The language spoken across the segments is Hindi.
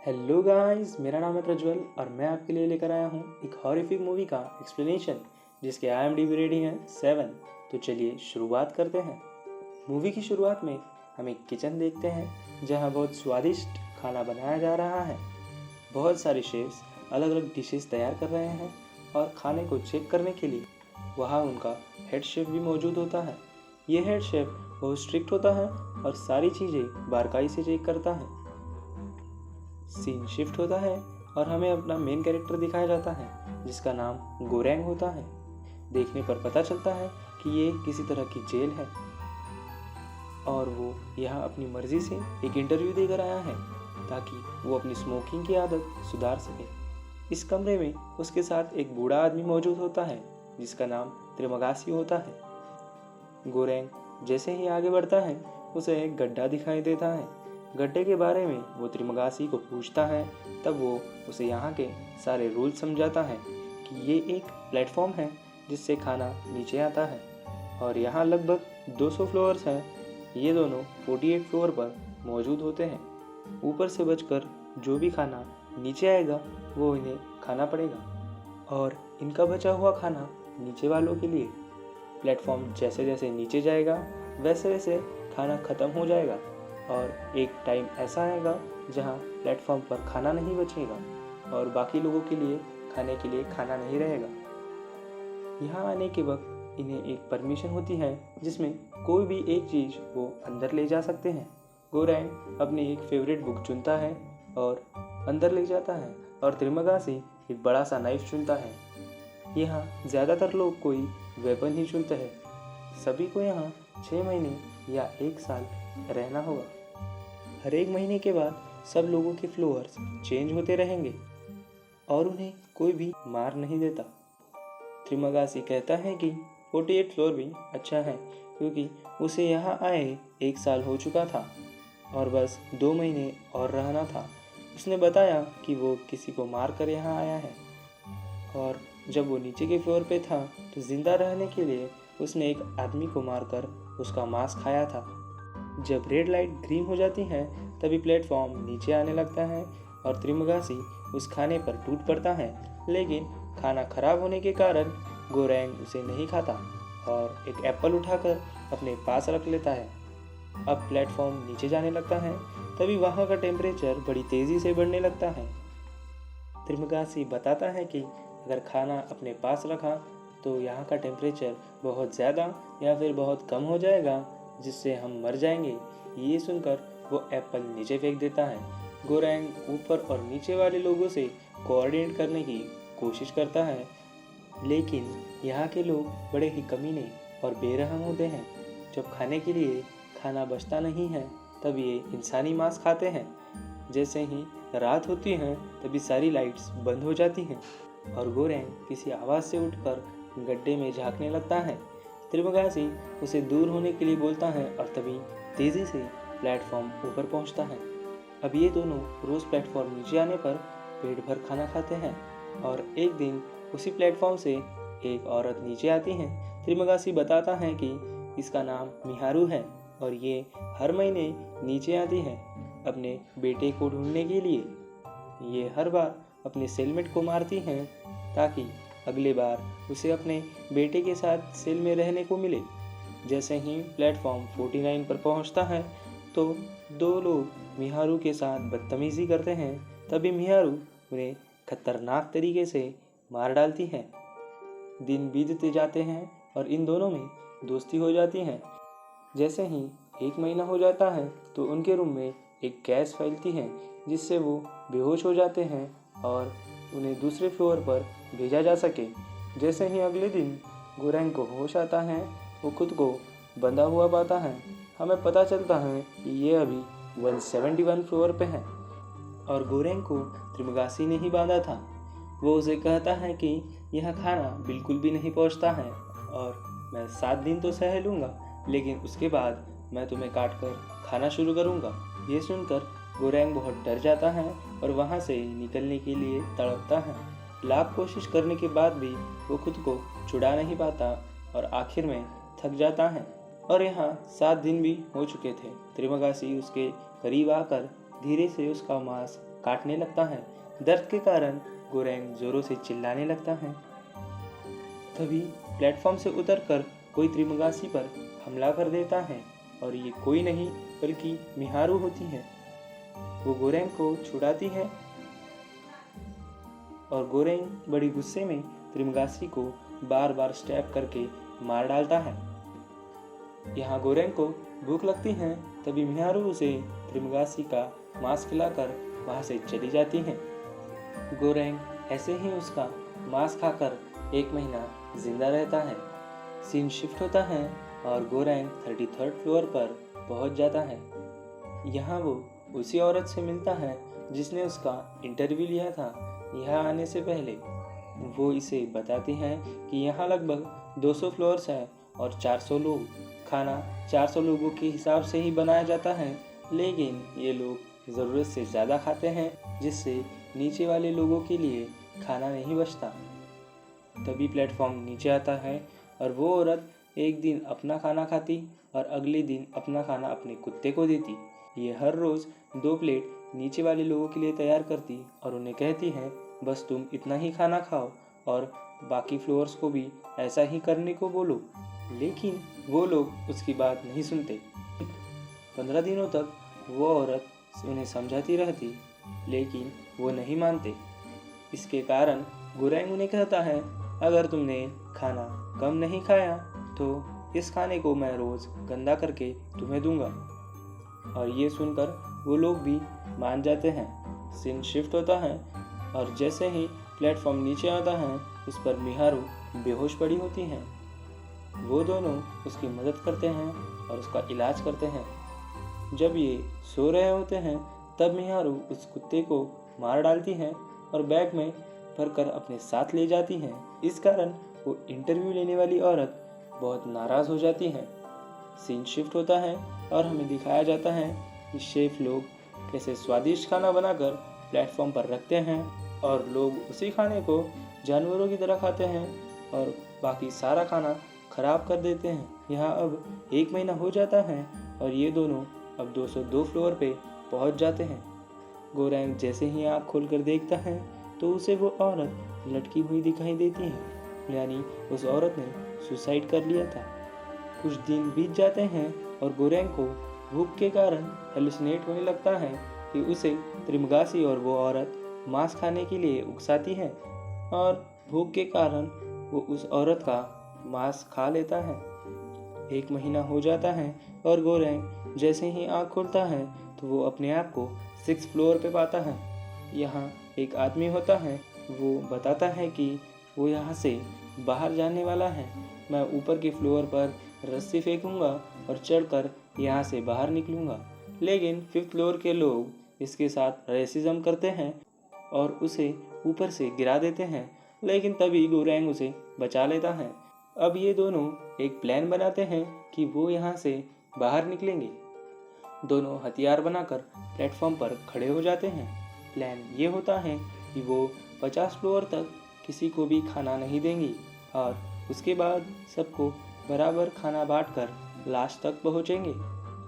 हेलो गाइस, मेरा नाम है प्रज्वल और मैं आपके लिए लेकर आया हूँ एक हॉरिफिक मूवी का एक्सप्लेनेशन जिसके IMDb रेटिंग है 7। तो चलिए शुरुआत करते हैं। मूवी की शुरुआत में हम एक किचन देखते हैं जहाँ बहुत स्वादिष्ट खाना बनाया जा रहा है। बहुत सारे शेफ्स अलग अलग डिशेस तैयार कर रहे हैं और खाने को चेक करने के लिए वहाँ उनका हेड शेफ भी मौजूद होता है। ये हेड शेफ बहुत स्ट्रिक्ट होता है और सारी चीज़ें बारीकाई से चेक करता है। सीन शिफ्ट होता है और हमें अपना मेन कैरेक्टर दिखाया जाता है जिसका नाम गोरैंग होता है। देखने पर पता चलता है कि ये किसी तरह की जेल है और वो यहाँ अपनी मर्जी से एक इंटरव्यू देकर आया है ताकि वो अपनी स्मोकिंग की आदत सुधार सके। इस कमरे में उसके साथ एक बूढ़ा आदमी मौजूद होता है जिसका नाम त्रिमगासी होता है। गोरैंग जैसे ही आगे बढ़ता है उसे एक गड्ढा दिखाई देता है। गड्ढे के बारे में वो त्रिमगासी को पूछता है। तब वो उसे यहाँ के सारे रूल समझाता है कि ये एक प्लेटफॉर्म है जिससे खाना नीचे आता है और यहाँ लगभग 200 फ्लोर्स हैं। ये दोनों 48 फ्लोर पर मौजूद होते हैं। ऊपर से बचकर जो भी खाना नीचे आएगा वो इन्हें खाना पड़ेगा और इनका बचा हुआ खाना नीचे वालों के लिए। प्लेटफॉर्म जैसे जैसे नीचे जाएगा वैसे वैसे खाना ख़त्म हो जाएगा और एक टाइम ऐसा आएगा जहां प्लेटफॉर्म पर खाना नहीं बचेगा और बाकी लोगों के लिए खाना नहीं रहेगा। यहाँ आने के वक्त इन्हें एक परमिशन होती है जिसमें कोई भी एक चीज़ वो अंदर ले जा सकते हैं। गोरैंग अपनी एक फेवरेट बुक चुनता है और अंदर ले जाता है और त्रिमगासी एक बड़ा सा नाइफ चुनता है। यहाँ ज़्यादातर लोग कोई वेपन ही चुनते हैं। सभी को यहाँ 6 महीने या 1 साल रहना होगा। हर एक महीने के बाद सब लोगों के फ्लोर्स चेंज होते रहेंगे और उन्हें कोई भी मार नहीं देता। त्रिमगासी कहता है कि 48 फ्लोर भी अच्छा है क्योंकि उसे यहाँ आए 1 साल हो चुका था और बस 2 महीने और रहना था। उसने बताया कि वो किसी को मार कर यहाँ आया है और जब वो नीचे के फ्लोर पे था तो जिंदा रहने के लिए उसने एक आदमी को मारकर उसका मांस खाया था। जब रेड लाइट ग्रीन हो जाती है तभी प्लेटफॉर्म नीचे आने लगता है और त्रिमगासी उस खाने पर टूट पड़ता है, लेकिन खाना खराब होने के कारण गोरैंग उसे नहीं खाता और एक एप्पल उठाकर अपने पास रख लेता है। अब प्लेटफॉर्म नीचे जाने लगता है तभी वहाँ का टेम्परेचर बड़ी तेज़ी से बढ़ने लगता है। त्रिमगासी बताता है कि अगर खाना अपने पास रखा तो यहाँ का टेम्परेचर बहुत ज़्यादा या फिर बहुत कम हो जाएगा जिससे हम मर जाएंगे। ये सुनकर वो एप्पल नीचे फेंक देता है। गोरैंग ऊपर और नीचे वाले लोगों से कोऑर्डिनेट करने की कोशिश करता है, लेकिन यहाँ के लोग बड़े ही कमीने और बेरहम होते हैं। जब खाने के लिए खाना बचता नहीं है तब ये इंसानी मांस खाते हैं। जैसे ही रात होती है तभी सारी लाइट्स बंद हो जाती हैं और गोरैंग किसी आवाज़ से उठकर गड्ढे में झांकने लगता है। त्रिमगासी उसे दूर होने के लिए बोलता है और तभी तेज़ी से प्लेटफॉर्म ऊपर पहुंचता है। अब ये दोनों रोज़ प्लेटफॉर्म नीचे आने पर पेट भर खाना खाते हैं और एक दिन उसी प्लेटफॉर्म से एक औरत नीचे आती है। त्रिमगासी बताता है कि इसका नाम मिहारू है और ये हर महीने नीचे आती है अपने बेटे को ढूंढने के लिए। ये हर बार अपने सेलमेट को मारती हैं ताकि अगले बार उसे अपने बेटे के साथ सेल में रहने को मिले। जैसे ही प्लेटफॉर्म 49 पर पहुंचता है तो 2 लोग मिहारू के साथ बदतमीज़ी करते हैं। तभी मिहारू उन्हें खतरनाक तरीके से मार डालती है। दिन बीतते जाते हैं और इन दोनों में दोस्ती हो जाती है। जैसे ही 1 महीना हो जाता है तो उनके रूम में एक गैस फैलती है जिससे वो बेहोश हो जाते हैं और उन्हें दूसरे फ्लोर पर भेजा जा सके। जैसे ही अगले दिन गोरैंग को होश आता है वो खुद को बंधा हुआ पाता है। हमें पता चलता है कि ये अभी 171 फ्लोर पे है और गोरैंग को त्रिमगासी ने ही बांधा था। वो उसे कहता है कि यह खाना बिल्कुल भी नहीं पहुंचता है और मैं 7 दिन तो सह लूँगा, लेकिन उसके बाद मैं तुम्हें काट कर खाना शुरू करूँगा। ये सुनकर गोरैंग बहुत डर जाता है और वहाँ से निकलने के लिए तड़पता है। लाख कोशिश करने के बाद भी वो खुद को छुड़ा नहीं पाता और आखिर में थक जाता है। और यहाँ 7 दिन भी हो चुके थे। त्रिमगासी उसके करीब आकर धीरे से उसका मांस काटने लगता है। दर्द के कारण गोरेंग जोरों से चिल्लाने लगता है। तभी प्लेटफॉर्म से उतरकर कोई त्रिमगासी पर हमला कर देता है और ये कोई नहीं बल्कि मिहारू होती है। वो गोरेंग को छुड़ाती है और गोरेंग बड़ी गुस्से में त्रिमगासी को बार बार स्टैब करके मार डालता है। यहाँ गोरेंग को भूख लगती है, तभी मिहारू उसे त्रिमगासी का मांस खिलाकर वहाँ से चली जाती है। गोरेंग ऐसे ही उसका मांस खाकर 1 महीना जिंदा रहता है। सीन शिफ्ट होता है और गोरेंग 33rd फ्लोर पर पहुंच जाता है। यहाँ वो उसी औरत से मिलता है जिसने उसका इंटरव्यू लिया था यहाँ आने से पहले। वो इसे बताती है कि यहाँ लगभग 200 फ्लोर्स हैं और 400 लोग। खाना 400 लोगों के हिसाब से ही बनाया जाता है, लेकिन ये लोग ज़रूरत से ज़्यादा खाते हैं जिससे नीचे वाले लोगों के लिए खाना नहीं बचता। तभी प्लेटफॉर्म नीचे आता है और वो औरत एक दिन अपना खाना खाती और अगले दिन अपना खाना अपने कुत्ते को देती। ये हर रोज़ 2 प्लेट नीचे वाले लोगों के लिए तैयार करती और उन्हें कहती है बस तुम इतना ही खाना खाओ और बाकी फ्लोर्स को भी ऐसा ही करने को बोलो। लेकिन वो लोग उसकी बात नहीं सुनते। 15 दिनों तक वो औरत उन्हें समझाती रहती, लेकिन वो नहीं मानते। इसके कारण गोरेंग उन्हें कहता है अगर तुमने खाना कम नहीं खाया तो इस खाने को मैं रोज़ गंदा करके तुम्हें दूंगा। और ये सुनकर वो लोग भी मान जाते हैं। सीन शिफ्ट होता है और जैसे ही प्लेटफॉर्म नीचे आता है उस पर मिहारू बेहोश पड़ी होती हैं। वो दोनों उसकी मदद करते हैं और उसका इलाज करते हैं। जब ये सो रहे होते हैं तब मिहारू उस कुत्ते को मार डालती है और बैग में भरकर अपने साथ ले जाती हैं। इस कारण वो इंटरव्यू लेने वाली औरत बहुत नाराज़ हो जाती है। सीन शिफ्ट होता है और हमें दिखाया जाता है कि शेफ लोग कैसे स्वादिष्ट खाना बनाकर प्लेटफॉर्म पर रखते हैं और लोग उसी खाने को जानवरों की तरह खाते हैं और बाकी सारा खाना खराब कर देते हैं। यहाँ अब 1 महीना हो जाता है और ये दोनों अब 202 फ्लोर पे पहुँच जाते हैं। गोरेंग जैसे ही आँख खोलकर देखता है तो उसे वो औरत लटकी हुई दिखाई देती है, यानी उस औरत ने सुसाइड कर लिया था। कुछ दिन बीत जाते हैं और गोरेंग को भूख के कारण हेलुसिनेट होने लगता है कि उसे त्रिमगासी और वो औरत मांस खाने के लिए उकसाती है और भूख के कारण वो उस औरत का मांस खा लेता है। 1 महीना हो जाता है और गोरेंग जैसे ही आँख खोलता है तो वो अपने आप को 6th फ्लोर पे पाता है। यहाँ एक आदमी होता है, वो बताता है कि वो यहाँ से बाहर जाने वाला है। मैं ऊपर के फ्लोर पर रस्सी फेंकूंगा और चढ़कर यहाँ से बाहर निकलूंगा। लेकिन 5th फ्लोर के लोग इसके साथ रेसिज्म करते हैं और उसे ऊपर से गिरा देते हैं, लेकिन तभी गोरेंग उसे बचा लेता है। अब ये दोनों एक प्लान बनाते हैं कि वो यहाँ से बाहर निकलेंगे। दोनों हथियार बनाकर प्लेटफॉर्म पर खड़े हो जाते हैं। प्लान ये होता है कि वो 50 फ्लोर तक किसी को भी खाना नहीं देंगी और उसके बाद सबको बराबर खाना बांटकर लास्ट तक पहुँचेंगे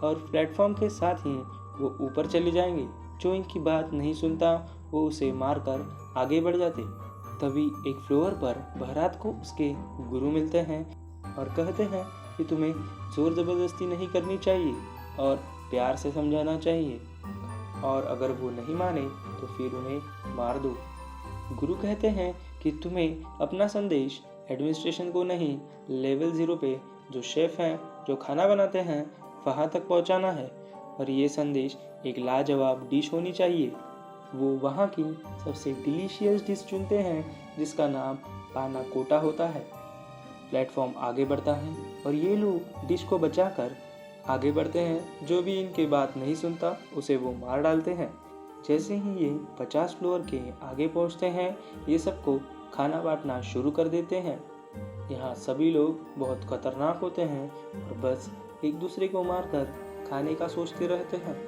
और प्लेटफॉर्म के साथ ही वो ऊपर चले जाएंगे। जो इनकी बात नहीं सुनता वो उसे मारकर आगे बढ़ जाते। तभी एक फ्लोर पर बहरात को उसके गुरु मिलते हैं और कहते हैं कि तुम्हें जोर ज़बरदस्ती नहीं करनी चाहिए और प्यार से समझाना चाहिए, और अगर वो नहीं माने तो फिर उन्हें मार दो। गुरु कहते हैं कि तुम्हें अपना संदेश एडमिनिस्ट्रेशन को नहीं, लेवल 0 पे जो शेफ़ हैं, जो खाना बनाते हैं, वहाँ तक पहुँचाना है और ये संदेश एक लाजवाब डिश होनी चाहिए। वो वहाँ की सबसे डिलीशियस डिश चुनते हैं जिसका नाम पाना कोटा होता है। प्लेटफॉर्म आगे बढ़ता है और ये लोग डिश को बचाकर आगे बढ़ते हैं। जो भी इनके बात नहीं सुनता उसे वो मार डालते हैं। जैसे ही ये 50 फ्लोर के आगे पहुंचते हैं, ये सबको खाना बांटना शुरू कर देते हैं। यहाँ सभी लोग बहुत खतरनाक होते हैं और बस एक दूसरे को मारकर खाने का सोचते रहते हैं।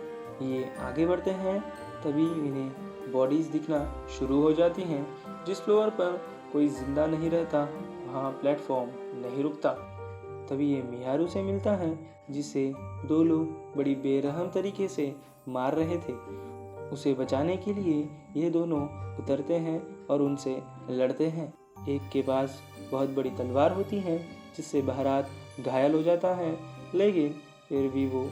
ये आगे बढ़ते हैं, तभी इन्हें बॉडीज़ दिखना शुरू हो जाती हैं। जिस फ्लोर पर कोई जिंदा नहीं रहता वहाँ प्लेटफॉर्म नहीं रुकता। तभी ये मिहारू से मिलता है जिसे 2 लोग बड़ी बेरहम तरीके से मार रहे थे उसे बचाने के लिए ये दोनों उतरते हैं और उनसे लड़ते हैं। एक के पास बहुत बड़ी तलवार होती है जिससे बहरात घायल हो जाता है, लेकिन फिर भी वो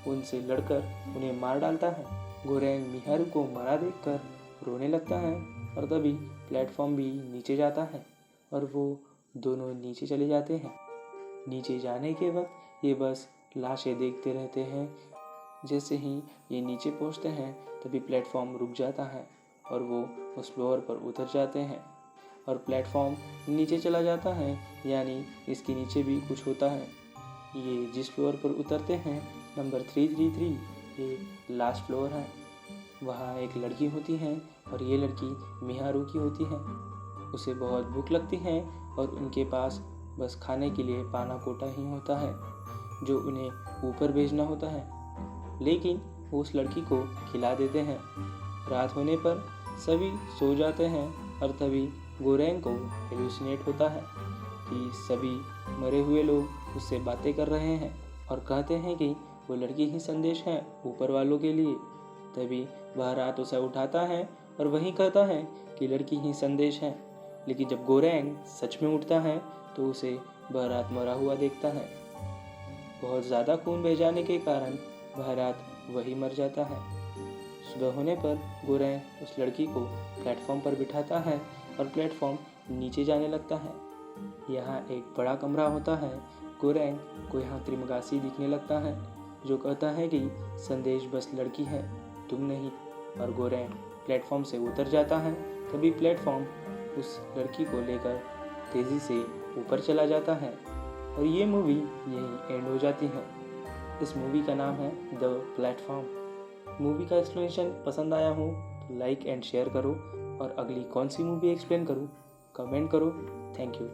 उनसे लड़कर उन्हें मार डालता है। गोरेंग मिहारू को मरा देखकर रोने लगता है और तभी प्लेटफॉर्म भी नीचे जाता है और वो दोनों नीचे चले जाते हैं। नीचे जाने के वक्त ये बस लाशें देखते रहते हैं। जैसे ही ये नीचे पहुंचते हैं तभी प्लेटफॉर्म रुक जाता है और वो उस फ्लोर पर उतर जाते हैं और प्लेटफॉर्म नीचे चला जाता है, यानी इसके नीचे भी कुछ होता है। ये जिस फ्लोर पर उतरते हैं नंबर 333, ये लास्ट फ्लोर है। वहाँ एक लड़की होती है और ये लड़की मिहारू की होती है। उसे बहुत भूख लगती है और उनके पास बस खाने के लिए पाना कोटा ही होता है जो उन्हें ऊपर भेजना होता है, लेकिन वो उस लड़की को खिला देते हैं। रात होने पर सभी सो जाते हैं और तभी गोरेंग को हेलुसिनेट होता है कि सभी मरे हुए लोग उससे बातें कर रहे हैं और कहते हैं कि वो लड़की ही संदेश है ऊपर वालों के लिए। तभी वह रात उसे उठाता है और वही कहता है कि लड़की ही संदेश है, लेकिन जब गोरेंग सच में उठता है तो उसे वह रात मरा हुआ देखता है। बहुत ज़्यादा खून बह जाने के कारण वह रात वही मर जाता है। सुबह होने पर गोरेंग उस लड़की को प्लेटफॉर्म पर बिठाता है और प्लेटफॉर्म नीचे जाने लगता है। यहाँ एक बड़ा कमरा होता है। गोरेंग को यहाँ त्रिमगासी दिखने लगता है जो कहता है कि संदेश बस लड़की है, तुम नहीं। और गोरेंग प्लेटफॉर्म से उतर जाता है। तभी प्लेटफॉर्म उस लड़की को लेकर तेज़ी से ऊपर चला जाता है और ये मूवी यहीं एंड हो जाती है। इस मूवी का नाम है द प्लेटफॉर्म। मूवी का एक्सप्लेनेशन पसंद आया हो तो लाइक एंड शेयर करो और अगली कौन सी मूवी एक्सप्लेन करूँ कमेंट करो। Thank you.